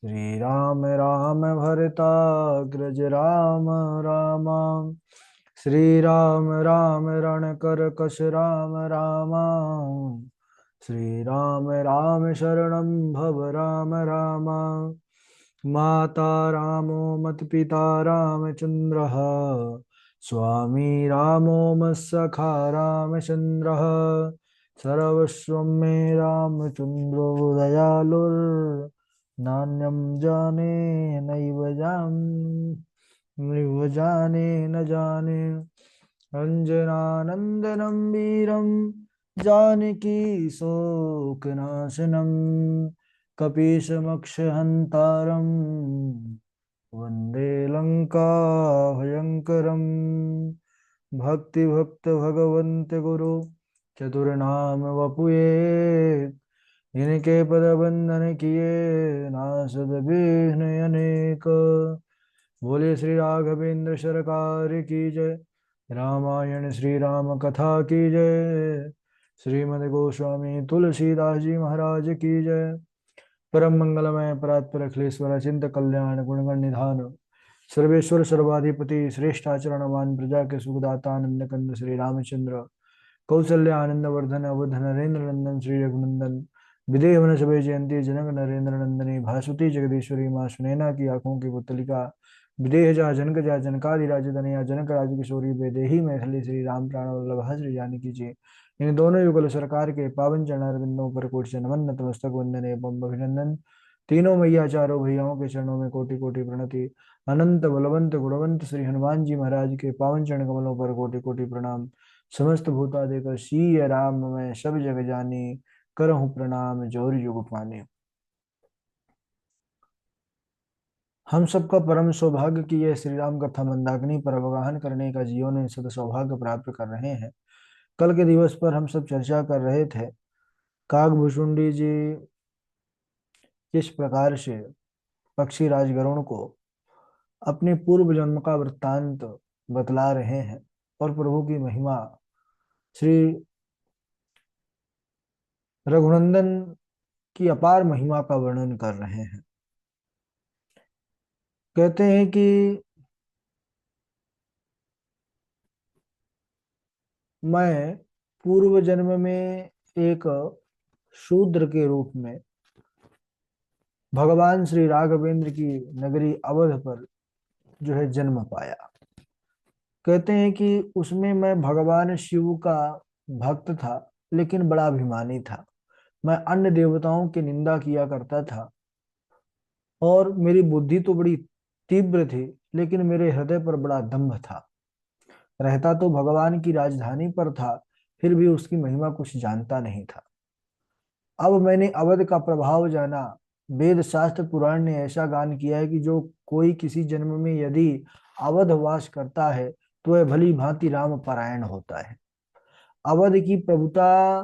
श्री राम राम भरताग्रज राम राम। श्री राम राम रणकर कश राम राम। श्री राम राम शरणं भव राम राम। माता रामो मत् पिता रामचन्द्रः। स्वामी रामो मत्सखा रामचन्द्रः। सर्वस्वं मे रामचन्द्रो दयालुर्। नान्यं जाने नैव जाने न जाने। अञ्जनानन्दनं वीरं जानकी शोकनाशनं। कपीशमक्षहन्तारं वन्दे लङ्का भयङ्करम्। भक्तिभक्त भगवन्त गुरु चतुर्नाम वपुये। इनके पद बंदन किए नासद विघ्न अनेक। बोले श्री राघवेंद्र सरकार की जय। रामायण श्री राम कथा की जय। श्रीमद् गोस्वामी तुलसीदास जी महाराज की जय। परम मंगलमय परात्पर अखिलेश्वर चिंत कल्याण गुणगण निधान। सर्वेश्वर सर्वाधिपति श्रेष्ठाचरणवान प्रजा के सुखदाता आनंद कंद श्री रामचंद्र। कौसल्य आनंद वर्धन अवध नरेंद्र नंदन श्री रघुनंदन। विदेह वन सभे जयंती जनक नरेंद्र नंदनी। भासुती जगदीश्वरी माँ सुनैना की आंखों की पुतलिका। विदेह जा जनक जा जनकादि राज तनया जनक राज किशोरी बेदेही मैथिली श्री राम प्राण वल्लभ श्री जानकी जी। इन दोनों युगल सरकार के पावन चरणारविंदों पर कोटि नमन नतमस्तक वंदन एवं अभिनंदन। तीनों मैया चारों भैयाओं के चरणों में कोटि कोटि प्रणति। अनंत बलवंत गुणवंत श्री हनुमान जी महाराज के पावन चरण कमलों पर कोटि कोटि प्रणाम। समस्त भूता देकर शीय राम मैं सब जग जानी। करहूँ प्रणाम जोर युग पाने। हम सबका परम सौभाग्य कि यह श्री राम कथा मंदाकिनी पर अवगाहन करने का जीवों ने सद सौभाग्य प्राप्त कर रहे हैं। कल के दिवस पर हम सब चर्चा कर रहे थे काकभुशुंडी जी किस प्रकार से पक्षी राज गरुण को अपने पूर्व जन्म का वृत्तांत बतला रहे हैं और प्रभु की महिमा श्री रघुनंदन की अपार महिमा का वर्णन कर रहे हैं। कहते हैं कि मैं पूर्व जन्म में एक शूद्र के रूप में भगवान श्री राघवेंद्र की नगरी अवध पर जो है जन्म पाया। कहते हैं कि उसमें मैं भगवान शिव का भक्त था लेकिन बड़ा अभिमानी था। मैं अन्य देवताओं की निंदा किया करता था और मेरी बुद्धि तो बड़ी तीव्र थी लेकिन मेरे हृदय पर बड़ा दंभ था। रहता तो भगवान की राजधानी पर था फिर भी उसकी महिमा कुछ जानता नहीं था। अब मैंने अवध का प्रभाव जाना। वेद शास्त्र पुराण ने ऐसा गान किया है कि जो कोई किसी जन्म में यदि अवध वास करता है तो वह भली भांति राम परायण होता है। अवध की प्रभुता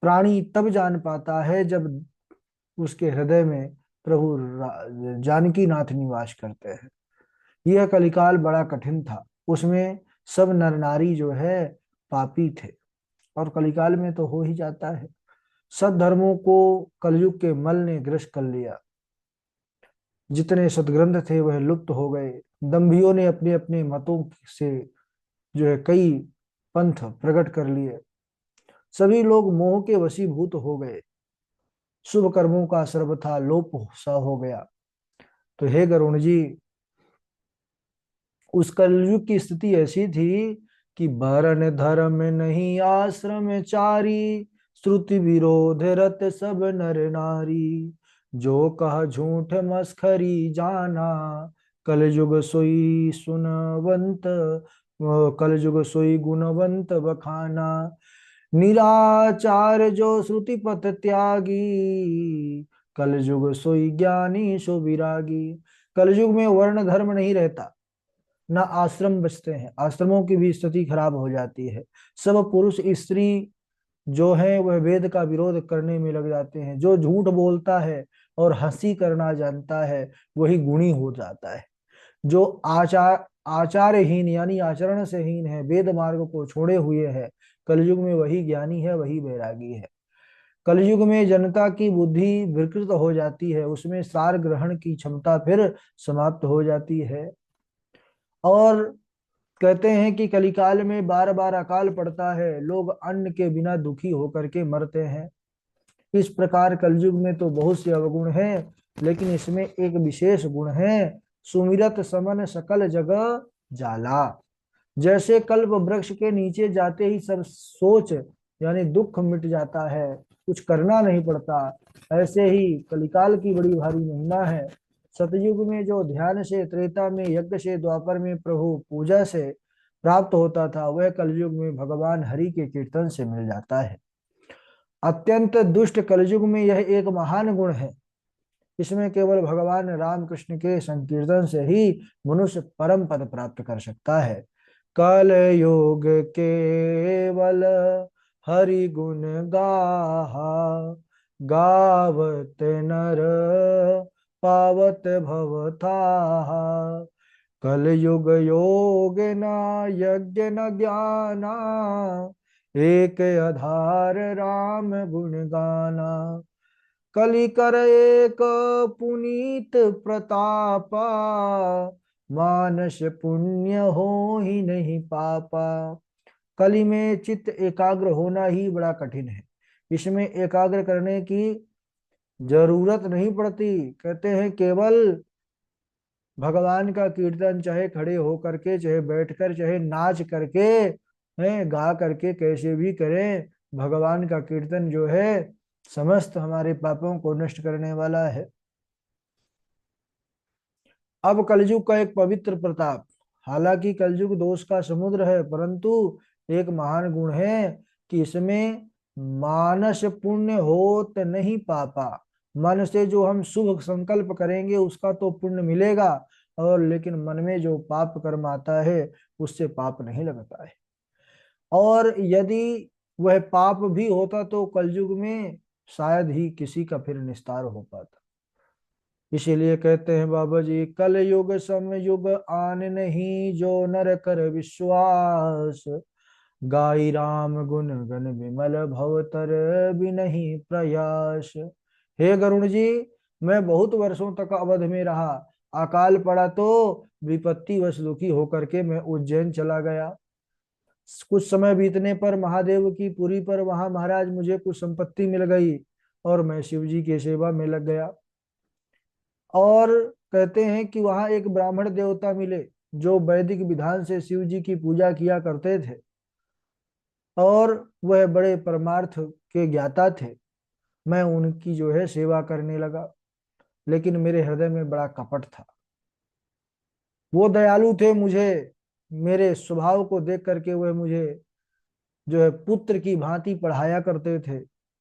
प्राणी तब जान पाता है जब उसके हृदय में प्रभु जानकी नाथ निवास करते हैं। यह कलिकाल बड़ा कठिन था। उसमें सब नर नारी जो है पापी थे और कलिकाल में तो हो ही जाता है। सद्धर्मों को कलयुग के मल ने ग्रस्त कर लिया। जितने सद्ग्रंथ थे वह लुप्त हो गए। दंभियों ने अपने अपने मतों से जो है कई पंथ प्रकट कर लिए। सभी लोग मोह के वशीभूत हो गए। शुभ कर्मों का सर्वथा लोप सा हो गया। तो हे गरुण जी, उस कलयुग की स्थिति ऐसी थी कि वर्ण धर्म नहीं आश्रम चारी। श्रुति विरोध रत सब नर नारी। जो कह झूठ मस्खरी जाना। कलयुग सोई सुनवंत कलयुग सोई गुणवंत बखाना। निराचार जो श्रुति पथ त्यागी। कलयुग सोई ज्ञानी सो विरागी। कलयुग में वर्ण धर्म नहीं रहता, ना आश्रम बचते हैं। आश्रमों की भी स्थिति खराब हो जाती है। सब पुरुष स्त्री जो है वह वेद का विरोध करने में लग जाते हैं। जो झूठ बोलता है और हंसी करना जानता है वही गुणी हो जाता है। जो आचारहीन यानी आचरण से हीन है, वेद मार्ग को छोड़े हुए है, कलयुग में वही ज्ञानी है, वही वैरागी है। कलयुग में जनता की बुद्धि विकृत हो जाती है, उसमें सार ग्रहण की क्षमता फिर समाप्त हो जाती है। और कहते हैं कि कलिकाल में बार बार अकाल पड़ता है, लोग अन्न के बिना दुखी होकर के मरते हैं। इस प्रकार कलयुग में तो बहुत से अवगुण हैं, लेकिन इसमें एक विशेष गुण है, सुमिरत समन सकल जगह जाला। जैसे कल्प वृक्ष के नीचे जाते ही सब सोच यानी दुख मिट जाता है, कुछ करना नहीं पड़ता, ऐसे ही कलिकाल की बड़ी भारी महिमा है। सतयुग में जो ध्यान से, त्रेता में यज्ञ से, द्वापर में प्रभु पूजा से प्राप्त होता था, वह कलयुग में भगवान हरि के कीर्तन से मिल जाता है। अत्यंत दुष्ट कलयुग में यह एक महान गुण है। इसमें केवल भगवान राम कृष्ण के संकीर्तन से ही मनुष्य परम पद प्राप्त कर सकता है। कल युग केवल हरि गुण गाहा, गावत नर पावत भवथाहा। कल युग योग न यज्ञ न ज्ञाना, एक आधार राम गुण गाना। कलि कर एक पुनीत प्रतापा, मानस पुण्य हो ही नहीं पापा। कलि में चित्त एकाग्र होना ही बड़ा कठिन है, इसमें एकाग्र करने की जरूरत नहीं पड़ती। कहते हैं केवल भगवान का कीर्तन चाहे खड़े हो करके, चाहे बैठकर, चाहे नाच करके, है गा करके, कैसे भी करें, भगवान का कीर्तन जो है समस्त हमारे पापों को नष्ट करने वाला है। अब कलयुग का एक पवित्र प्रताप। हालांकि कलयुग दोष का समुद्र है, परंतु एक महान गुण है कि इसमें मानस पुण्य होत नहीं पापा। मन से जो हम शुभ संकल्प करेंगे उसका तो पुण्य मिलेगा, और लेकिन मन में जो पाप कर्म आता है उससे पाप नहीं लगता है। और यदि वह पाप भी होता तो कलयुग में शायद ही किसी का फिर निस्तार हो पाता। इसीलिए कहते हैं बाबा जी, कल युग सम युग आन नहीं, जो नर कर विश्वास। गाई राम गुण गण विमल भवतर भी नहीं प्रयास। हे गरुण जी, मैं बहुत वर्षों तक अवध में रहा, अकाल पड़ा तो विपत्ति वश दुखी होकर के मैं उज्जैन चला गया। कुछ समय बीतने पर महादेव की पुरी पर वहां महाराज मुझे कुछ संपत्ति मिल गई, और मैं शिव जी की सेवा में लग गया। और कहते हैं कि वहां एक ब्राह्मण देवता मिले, जो वैदिक विधान से शिव जी की पूजा किया करते थे, और वह बड़े परमार्थ के ज्ञाता थे। मैं उनकी जो है सेवा करने लगा, लेकिन मेरे हृदय में बड़ा कपट था। वो दयालु थे, मुझे मेरे स्वभाव को देख करके वह मुझे जो है पुत्र की भांति पढ़ाया करते थे,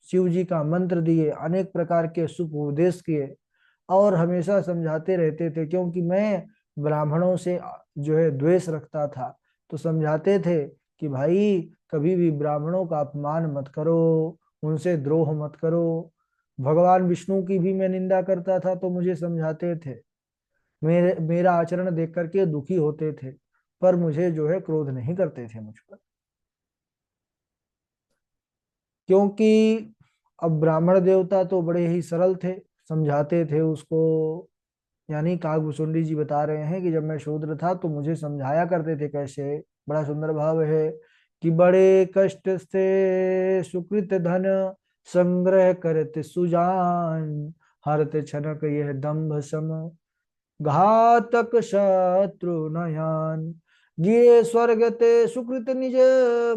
शिव जी का मंत्र दिए, अनेक प्रकार के शुभ उपदेश किए, और हमेशा समझाते रहते थे, क्योंकि मैं ब्राह्मणों से जो है द्वेष रखता था। तो समझाते थे कि भाई कभी भी ब्राह्मणों का अपमान मत करो, उनसे द्रोह मत करो। भगवान विष्णु की भी मैं निंदा करता था तो मुझे समझाते थे, मेरा आचरण देख करके दुखी होते थे, पर मुझे जो है क्रोध नहीं करते थे मुझ पर। क्योंकि अब ब्राह्मण देवता तो बड़े ही सरल थे, समझाते थे उसको। यानी काकभूषुंडी जी बता रहे हैं कि जब मैं शूद्र था तो मुझे समझाया करते थे कैसे। बड़ा सुंदर भाव है कि बड़े कष्ट से सुकृत धन, संग्रह करत सुजान। हरत छनक यह दंभ सम, घातक शत्रु नयान। गिरे स्वर्ग ते सुकृत निज,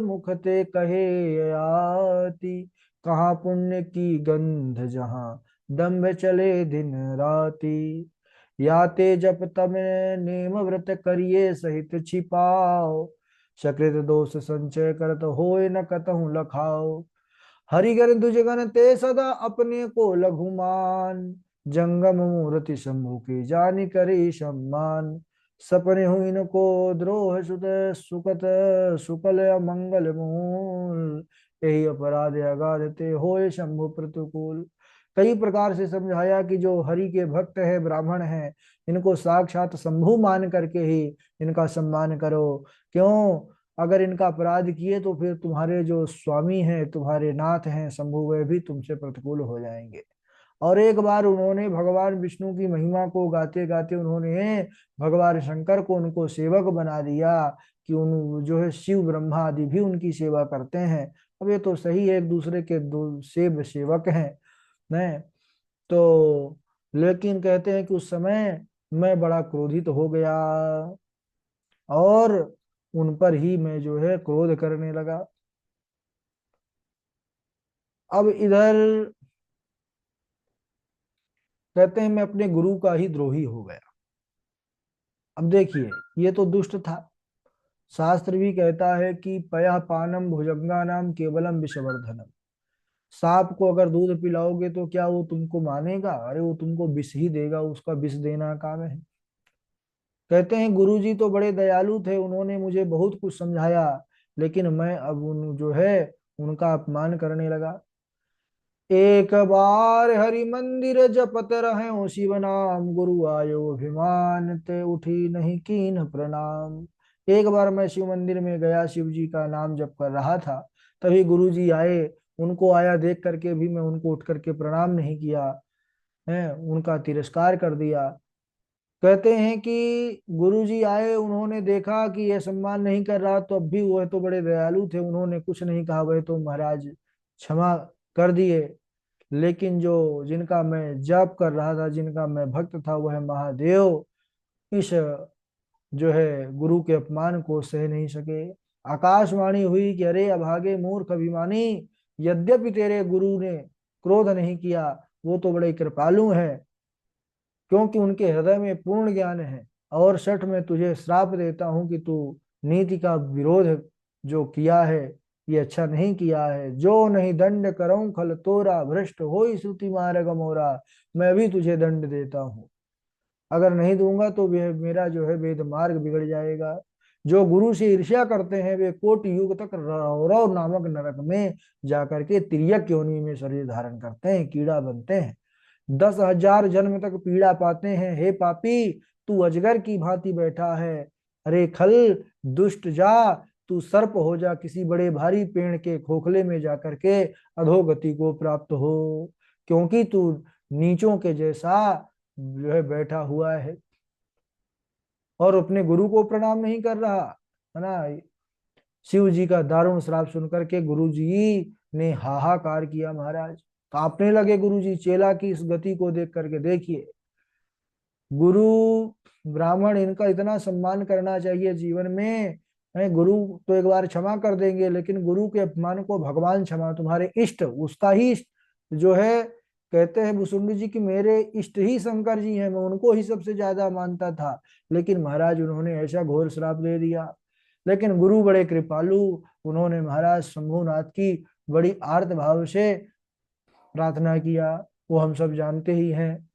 मुख ते कहे आती। कहाँ पुण्य की गंध जहाँ, दम्भ चले दिन राती। या ते जप तब नेम व्रत करिए सहित छिपाओ। सकृत दोष संचय करत होय न कतहु लखाओ। हरिगण दुजगण ते सदा अपने को लघुमान। जंगम मूर्ति शंभु की जानि करी सम्मान। सपने हुई इनको द्रोह सुत, सुकत सुकल मंगल मूल। यही अपराध अगाध ते होए शंभु प्रतिकूल। कई प्रकार से समझाया कि जो हरि के भक्त है, ब्राह्मण हैं, इनको साक्षात शंभु मान करके ही इनका सम्मान करो। क्यों? अगर इनका अपराध किए तो फिर तुम्हारे जो स्वामी हैं, तुम्हारे नाथ हैं शंभु, वे भी तुमसे प्रतिकूल हो जाएंगे। और एक बार उन्होंने भगवान विष्णु की महिमा को गाते गाते उन्होंने भगवान शंकर को उनको सेवक बना दिया कि उन जो है शिव ब्रह्मा आदि भी उनकी सेवा करते हैं। अब ये तो सही है, एक दूसरे के दो सेवक हैं नहीं तो। लेकिन कहते हैं कि उस समय मैं बड़ा क्रोधित हो गया और उन पर ही मैं जो है क्रोध करने लगा। अब इधर कहते हैं मैं अपने गुरु का ही द्रोही हो गया। अब देखिए, ये तो दुष्ट था। शास्त्र भी कहता है कि पयः पानम भुजंगा नाम केवलम विषवर्धनम। सांप को अगर दूध पिलाओगे तो क्या वो तुमको मानेगा? अरे वो तुमको विष ही देगा, उसका विष देना काम है। कहते हैं गुरुजी तो बड़े दयालु थे, उन्होंने मुझे बहुत कुछ समझाया, लेकिन मैं अब उन जो है उनका अपमान करने लगा। एक बार हरि मंदिर जपत रहे शिव नाम, गुरु आयो अभिमान ते उठी नहीं कीन प्रणाम। एक बार मैं शिव मंदिर में गया, शिव जी का नाम जप कर रहा था, तभी गुरु जी आए। उनको आया देख करके भी मैं उनको उठ करके प्रणाम नहीं किया है, उनका तिरस्कार कर दिया। कहते हैं कि गुरुजी आए, उन्होंने देखा कि यह सम्मान नहीं कर रहा, तो अब भी वह तो बड़े दयालु थे, उन्होंने कुछ नहीं कहा, वह तो महाराज क्षमा कर दिए। लेकिन जो जिनका मैं जप कर रहा था, जिनका मैं भक्त था, वह महादेव इस जो है गुरु के अपमान को सह नहीं सके। आकाशवाणी हुई कि अरे अभागे मूर्ख अभिमानी, यद्यपि तेरे गुरु ने क्रोध नहीं किया, वो तो बड़े कृपालु हैं, क्योंकि उनके हृदय में पूर्ण ज्ञान है। और सठ में तुझे श्राप देता हूं कि तू नीति का विरोध जो किया है, ये अच्छा नहीं किया है। जो नहीं दंड करऊं खल तोरा, भ्रष्ट होई श्रुति मार्ग मोरा। मैं भी तुझे दंड देता हूँ, अगर नहीं दूंगा तो मेरा जो है वेद मार्ग बिगड़ जाएगा। जो गुरु से ईर्ष्या करते हैं वे कोटि युग तक रौरव नामक नरक में जाकर के तिर्यक योनि में शरीर धारण करते हैं, कीड़ा बनते हैं, 10,000 जन्म तक पीड़ा पाते हैं। हे पापी, तू अजगर की भांति बैठा है। अरे खल, दुष्ट जा, तू सर्प हो जा, किसी बड़े भारी पेड़ के खोखले में जाकर के अधोगति को प्राप्त हो, क्योंकि तू नीचों के जैसा जो है बैठा हुआ है और अपने गुरु को प्रणाम नहीं कर रहा है ना। शिव जी का दारुण श्राप सुनकर के गुरु जी ने हाहाकार किया, महाराज कांपने लगे। गुरु जी, चेला की इस गति को देख करके देखिए। गुरु ब्राह्मण, इनका इतना सम्मान करना चाहिए जीवन में। गुरु तो एक बार क्षमा कर देंगे, लेकिन गुरु के अपमान को भगवान क्षमा, तुम्हारे इष्ट, उसका ही इष्ट जो है। कहते हैं भुसुंड जी की मेरे इष्ट ही शंकर जी हैं, मैं उनको ही सबसे ज्यादा मानता था, लेकिन महाराज उन्होंने ऐसा घोर श्राप दे दिया। लेकिन गुरु बड़े कृपालु, उन्होंने महाराज शंभुनाथ की बड़ी आर्त भाव से प्रार्थना किया, वो हम सब जानते ही हैं,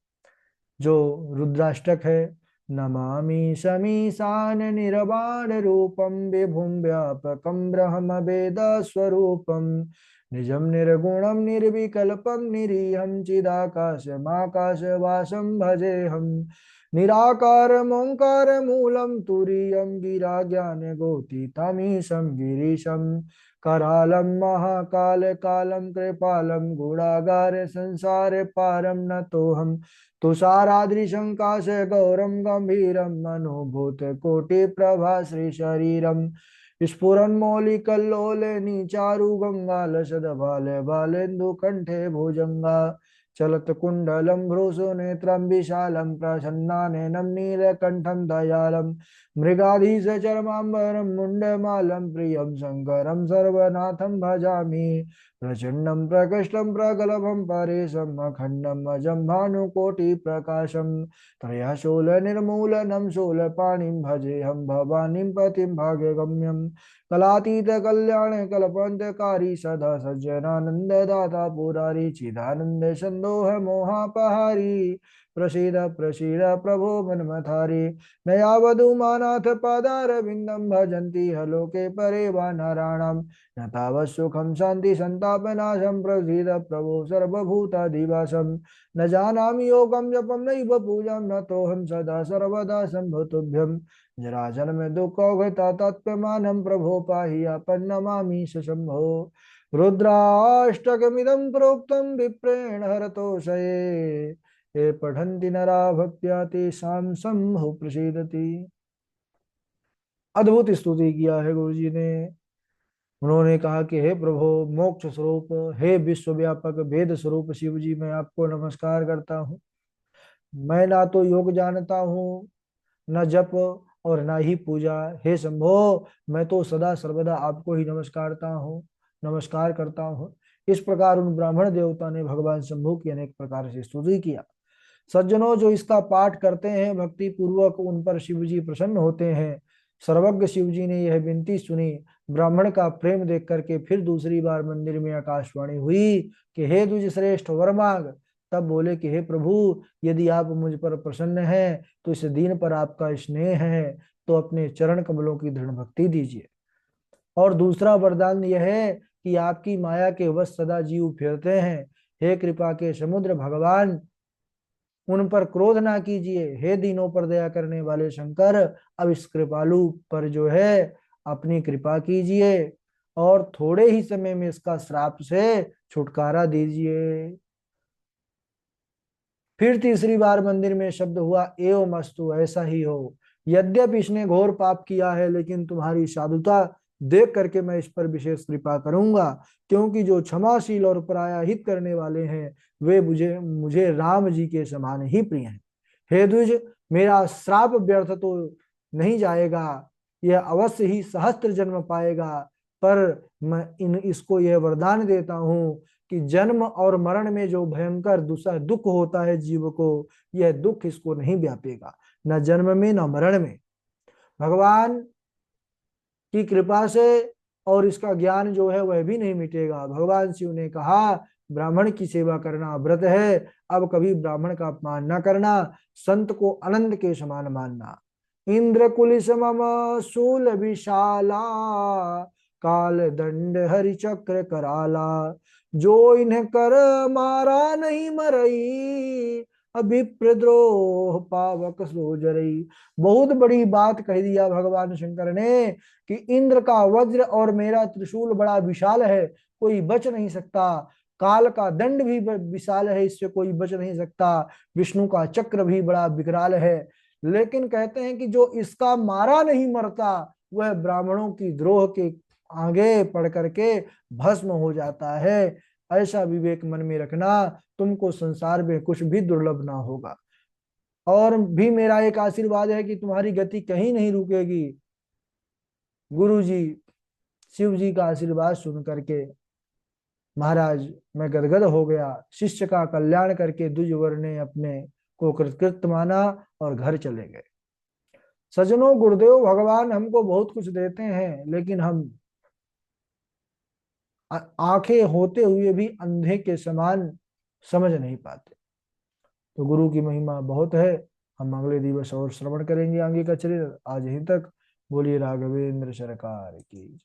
जो रुद्राष्टक है। नमामि शमीशान निर्वाण रूपम विभुम व्यापकम ब्रह्म वेद स्वरूपम, निजम निर्गुणम निर्विकल्पम निरीहम चिदाकाशमाकाश वासम भजेहम, निराकार ओंकार मूलम तुरीयम गिरा ज्ञान गोतीतमीशम गिरीशम, करालम महाकाल कालम कृपालम गुणागार संसार पारम न तो हम, तुषाराद्रिशंकाश गौरम गंभीरम मनोभूत कोटि प्रभा श्री शरीरम, स्फुरन्मौलिकल्लोलिनी चारु गंगाल सदभाल बालेन्दु कंठे भुजंगा, चलत कुंडलम भ्रूसु नेत्रम विशालम प्रसन्नाननं नीलकंठम दयालम, मृगाधीश चरमांबरम मुंडमालम प्रियम शंकरम सर्वनाथम भजामि, प्रचंडम प्रकृष्टम प्रगलभम परेशम अखंडम अजम भानुकोटि प्रकाशम, त्रयशूल निर्मूलनम शूलपाणिं भजे हम भवानीं पतिं भाग्यगम्यं, कलातीत कल्याण कल्पंतकारी सदा सज्जनानंद दाता पुरारी चिदानंद संदोह मोहापहारी, प्रसीद प्रसीद प्रभो मन्मथारी। न यावदुमानाथ पादारविन्दं भजन्ति लोके परे वा नराणां न तावत् सुखं शान्ति सन्तापनाशं। प्रसीद प्रभो सर्वभूताधिवासं न जानामि योगं जपं नैव पूजां न तोऽहं सदा सर्वदा शम्भो तुभ्यं। जराजन्म दुःखौघता तत्प्रमाणं प्रभो पाहि आपन्नमामि शम्भो। रुद्राष्टकमिदं प्रोक्तं विप्रेण हरतोषये ये पठन्ति नरा भक्त्या तेषां शम्भो प्रसीदति। अद्भुत स्तुति किया है गुरु जी ने। उन्होंने कहा कि हे प्रभु मोक्ष स्वरूप, हे विश्वव्यापक वेद स्वरूप शिव जी, मैं आपको नमस्कार करता हूँ। मैं ना तो योग जानता हूँ, न जप और ना ही पूजा। हे शंभो, मैं तो सदा सर्वदा आपको ही नमस्कार करता हूँ। इस प्रकार उन ब्राह्मण देवता ने भगवान शंभु की अनेक प्रकार से स्तुति किया। सज्जनों, जो इसका पाठ करते हैं भक्ति पूर्वक, उन पर शिव जी प्रसन्न होते हैं। सर्वज्ञ शिव जी ने यह विनती सुनी। ब्राह्मण का प्रेम देख करके फिर दूसरी बार मंदिर में आकाशवाणी हुई कि हे द्विज श्रेष्ठ वर मांग। तब बोले कि हे प्रभु, यदि आप मुझ पर प्रसन्न हैं तो इस दीन पर आपका स्नेह है, तो अपने चरण कमलों की दृढ़ भक्ति दीजिए। और दूसरा वरदान यह है कि आपकी माया के वश सदा जीव फिरते हैं। हे कृपा के समुद्र भगवान, उन पर क्रोध ना कीजिए। हे दीनों पर दया करने वाले शंकर, अब इस कृपालु पर जो है अपनी कृपा कीजिए और थोड़े ही समय में इसका श्राप से छुटकारा दीजिए। फिर तीसरी बार मंदिर में शब्द हुआ, एवं अस्तु, ऐसा ही हो। यद्यपि इसने घोर पाप किया है, लेकिन तुम्हारी साधुता देख करके मैं इस पर विशेष कृपा करूंगा, क्योंकि जो क्षमाशील और प्रायहित करने वाले हैं वे मुझे मुझे राम जी के समान ही प्रिय हैं। हे द्विज, मेरा श्राप व्यर्थ तो नहीं जाएगा, यह अवश्य ही सहस्त्र जन्म पाएगा। पर मैं इसको यह वरदान देता हूं कि जन्म और मरण में जो भयंकर दूसरा दुख होता है जीव को, यह दुख इसको नहीं व्यापेगा, न जन्म में न मरण में। भगवान की कृपा से और इसका ज्ञान जो है वह भी नहीं मिटेगा। भगवान शिव ने कहा, ब्राह्मण की सेवा करना व्रत है, अब कभी ब्राह्मण का अपमान न करना, संत को अनंत के समान मानना। इंद्र कुलिस मम शूल विशाला, काल दंड हरि चक्र कराला, जो इन्हें कर मारा नहीं मरई, अभिप्रद्रोह पावक सो जरई। बहुत बड़ी बात कह दिया भगवान शंकर ने कि इंद्र का वज्र और मेरा त्रिशूल बड़ा विशाल है, कोई बच नहीं सकता। काल का दंड भी विशाल है, इससे कोई बच नहीं सकता। विष्णु का चक्र भी बड़ा विकराल है, लेकिन कहते हैं कि जो इसका मारा नहीं मरता, वह ब्राह्मणों की द्रोह के आगे पड़ करके भस्म हो जाता है। ऐसा विवेक मन में रखना, तुमको संसार में कुछ भी दुर्लभ ना होगा। और भी मेरा एक आशीर्वाद है कि तुम्हारी गति कहीं नहीं रुकेगी। गुरु जी, शिव जी का आशीर्वाद सुन करके महाराज मैं गदगद हो गया। शिष्य का कल्याण करके द्विजवर ने अपने को कृतकृत माना और घर चले गए। सज्जनों, गुरुदेव भगवान हमको बहुत कुछ देते हैं, लेकिन हम आंखें होते हुए भी अंधे के समान समझ नहीं पाते। तो गुरु की महिमा बहुत है। हम अगले दिवस और श्रवण करेंगे आगे का चरित्र। आज यहीं तक। बोलिए राघवेंद्र सरकार की।